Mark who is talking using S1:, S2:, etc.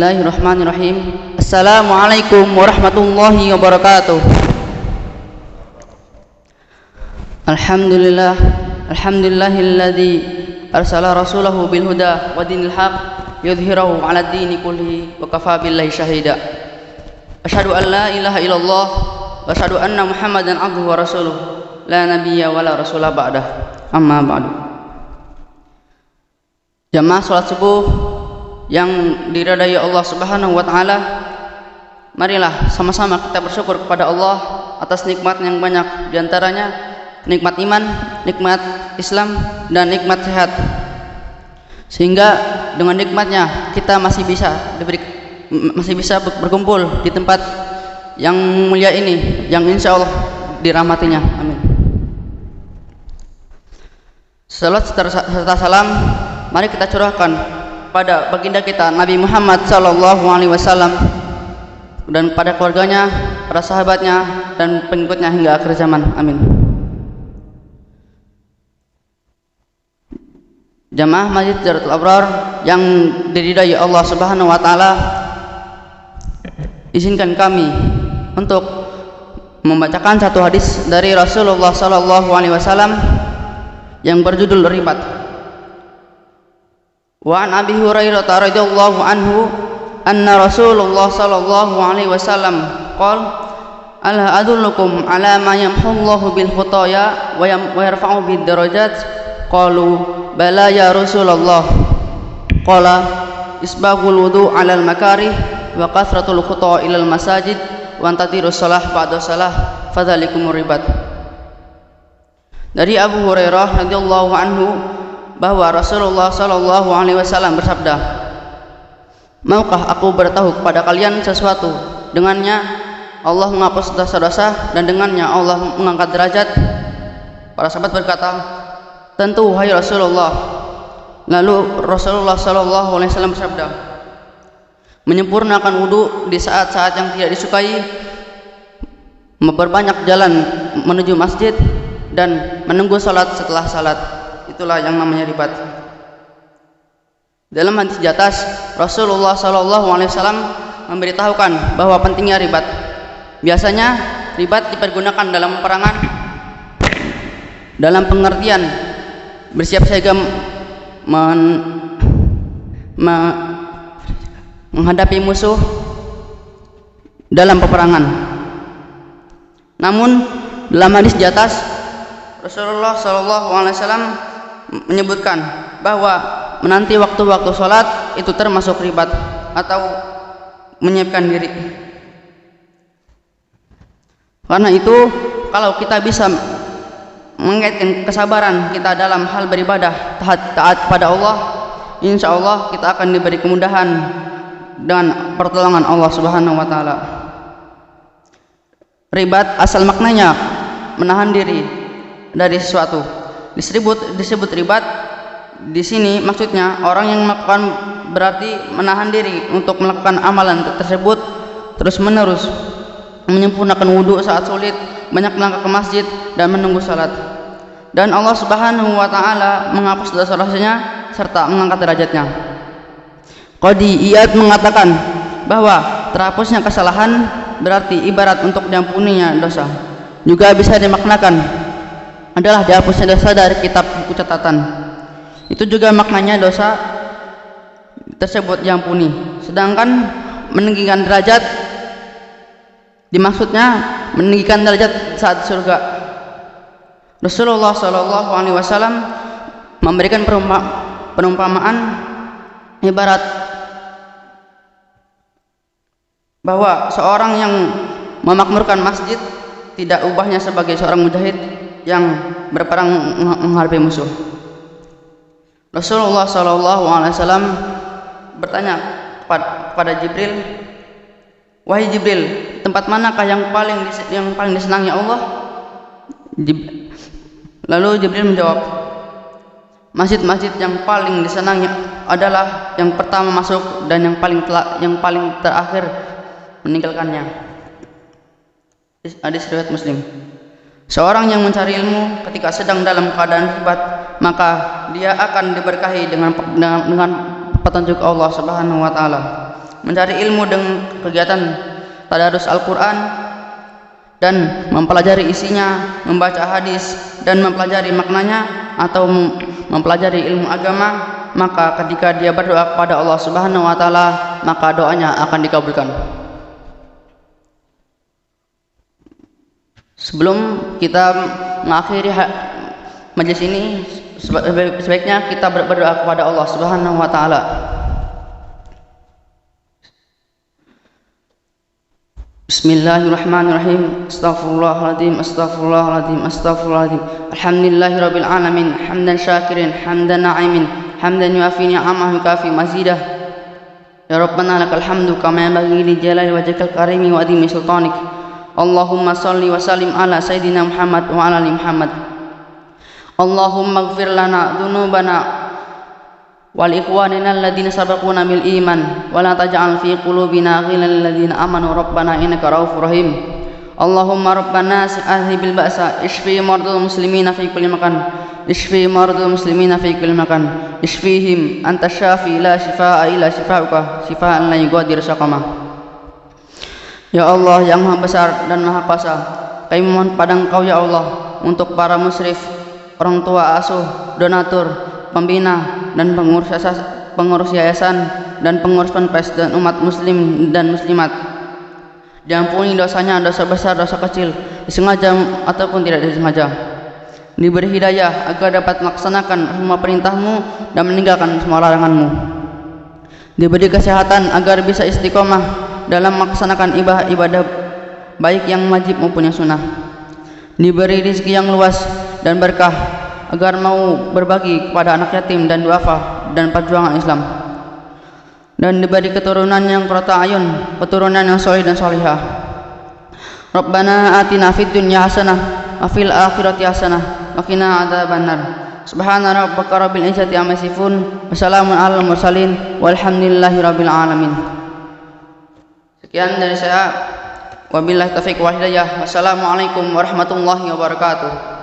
S1: Bismillahirrahmanirrahim. Assalamualaikum warahmatullahi wabarakatuh. Alhamdulillah, alhamdulillahilladzi arsala rasulahu bil huda wa dinil haq yudhhirahu 'ala dini kullihi wa kafa billahi syahida. Asyhadu an la ilaha illallah wa asyhadu anna Muhammadan abduhu wa rasuluh la nabiyya wa la rasula ba'dah. Amma ba'du. Jamaah salat subuh yang diridai Allah Subhanahu wa taala, marilah sama-sama kita bersyukur kepada Allah atas nikmat yang banyak, diantaranya nikmat iman, nikmat Islam, dan nikmat sehat. Sehingga dengan nikmatnya kita masih bisa berkumpul di tempat yang mulia ini, yang insya Allah dirahmatinya. Amin. Salat serta salam mari kita curahkan pada baginda kita Nabi Muhammad sallallahu alaihi wasallam dan pada keluarganya, para sahabatnya, dan pengikutnya hingga akhir zaman. Amin. Jamaah Masjid Jaratul Abrar yang diridai Allah Subhanahu wa taala, izinkan kami untuk membacakan satu hadis dari Rasulullah sallallahu alaihi wasallam yang berjudul ribat. Wa an Abi Hurairah radhiyallahu anhu anna Rasulullah sallallahu alaihi wasallam qala ala adullukum ala ma yamhullahu bil khutaya wa yarfa'u bid darajat qalu bala ya Rasulullah qala isbaghul wudu 'alal makarih wa kasratul khutaa ilal masajid wa antadirus shalah ba'da shalah fadzalikumur ribat. Dari Abu Hurairah radhiyallahu anhu bahwa Rasulullah sallallahu alaihi wasallam bersabda, maukah aku beritahu kepada kalian sesuatu dengannya Allah menghapus dosa-dosa dan dengannya Allah mengangkat derajat? Para sahabat berkata, tentu wahai Rasulullah. Lalu Rasulullah sallallahu alaihi wasallam bersabda, menyempurnakan wudu di saat-saat yang tidak disukai, memperbanyak jalan menuju masjid, dan menunggu salat setelah salat. Itulah yang namanya ribat. Dalam hadis di atas, Rasulullah sallallahu alaihi wasallam memberitahukan bahwa pentingnya ribat. Biasanya ribat dipergunakan dalam peperangan dalam pengertian bersiap siaga menghadapi musuh dalam peperangan. Namun dalam hadis di atas, Rasulullah sallallahu alaihi wasallam menyebutkan bahwa menanti waktu-waktu sholat itu termasuk ribat atau menyiapkan diri. Karena itu kalau kita bisa mengaitkan kesabaran kita dalam hal beribadah taat pada Allah, insya Allah kita akan diberi kemudahan dan pertolongan Allah Subhanahu wa taala. Ribat asal maknanya menahan diri dari sesuatu. Disebut ribat di sini maksudnya orang yang melakukan berarti menahan diri untuk melakukan amalan tersebut terus menerus, menyempurnakan wudu saat sulit, banyak melangkah ke masjid dan menunggu salat. Dan Allah Subhanahu wa taala menghapus dosa-dosanya serta mengangkat derajatnya. Qadi Iyad mengatakan bahwa terhapusnya kesalahan berarti ibarat untuk diampuninya dosa. Juga bisa dimaknakan adalah dihapusnya dosa dari kitab buku catatan. Itu juga maknanya dosa tersebut diampuni. Sedangkan meninggikan derajat dimaksudnya meninggikan derajat saat surga. Rasulullah sallallahu alaihi wasallam memberikan perumpamaan ibarat bahwa seorang yang memakmurkan masjid tidak ubahnya sebagai seorang mujahid yang berperang menghadapi musuh. Rasulullah sallallahu alaihi wasallam bertanya kepada Jibril, wahai Jibril, tempat manakah yang paling disenangi Allah? Lalu Jibril menjawab, masjid-masjid yang paling disenangi adalah yang pertama masuk dan yang paling terakhir meninggalkannya. Hadis riwayat Muslim. Seorang yang mencari ilmu ketika sedang dalam keadaan ribat, maka dia akan diberkahi dengan petunjuk Allah Subhanahu wa taala. mencari ilmu dengan kegiatan tadarus Al-Quran dan mempelajari isinya, membaca hadis dan mempelajari maknanya atau mempelajari ilmu agama, maka ketika dia berdoa kepada Allah Subhanahu wa taala, maka doanya akan dikabulkan. Sebelum kita mengakhiri majelis ini, sebaiknya kita berdoa kepada Allah Subhanahu wa taala. Bismillahirrahmanirrahim. Astaghfirullahaladzim, astaghfirullahaladzim, astaghfirullahaladzim. Alhamdulillahirabbil alamin, hamdan syakirin, hamdan na'imin, hamdan yuafi ni'amahu kafi mazidah. Ya Rabbana lakal hamdu kama yanbaghi li jalali wajhikal karimi wa adimi sultanik. Allahumma salli wa sallim ala sayyidina Muhammad wa ala ali Muhammad. Allahumma ighfir lana dhunubana wal ikhwanina alladhina sabaquna bil iman wa la taj'al fi qulubina ghillan lil ladzina amanu rabbana innaka raufur rahim. Allahumma rabbana azhibil ba'sa ishfi mardal muslimina fi kulli makan, ishfi mardal muslimina fi kulli makan, ishfihim anta syafi la shifaa illa shifauka shifaan la yughadiru saqama. Ya Allah yang Maha Besar dan Maha Kuasa, kami mohon pada Engkau ya Allah untuk para musyrif, orang tua asuh, donatur, pembina dan pengurus yayasan dan pengurus ponpes dan umat muslim dan muslimat. Diampuni dosanya, dosa besar, dosa kecil, disengaja ataupun tidak disengaja. Diberi hidayah agar dapat melaksanakan semua perintah-Mu dan meninggalkan semua larangan-Mu. Diberi kesehatan agar bisa istiqomah dalam melaksanakan ibadah baik yang wajib maupun yang sunnah. Diberi rezeki yang luas dan berkah agar mau berbagi kepada anak yatim dan duafa dan perjuangan Islam. Dan diberi keturunan yang qurrata ayun, keturunan yang soleh dan solihah. Rabbana atina fid dunya hasanah wa fil akhirati hasanah wa qina adzabannar. Subhana rabbika rabbil izzati amma yasifun wa salamun alal mursalin walhamdulillahi rabbil alamin. Sekian dari saya, wabillahi taufiq wal hidayah. Wassalamualaikum warahmatullahi wabarakatuh.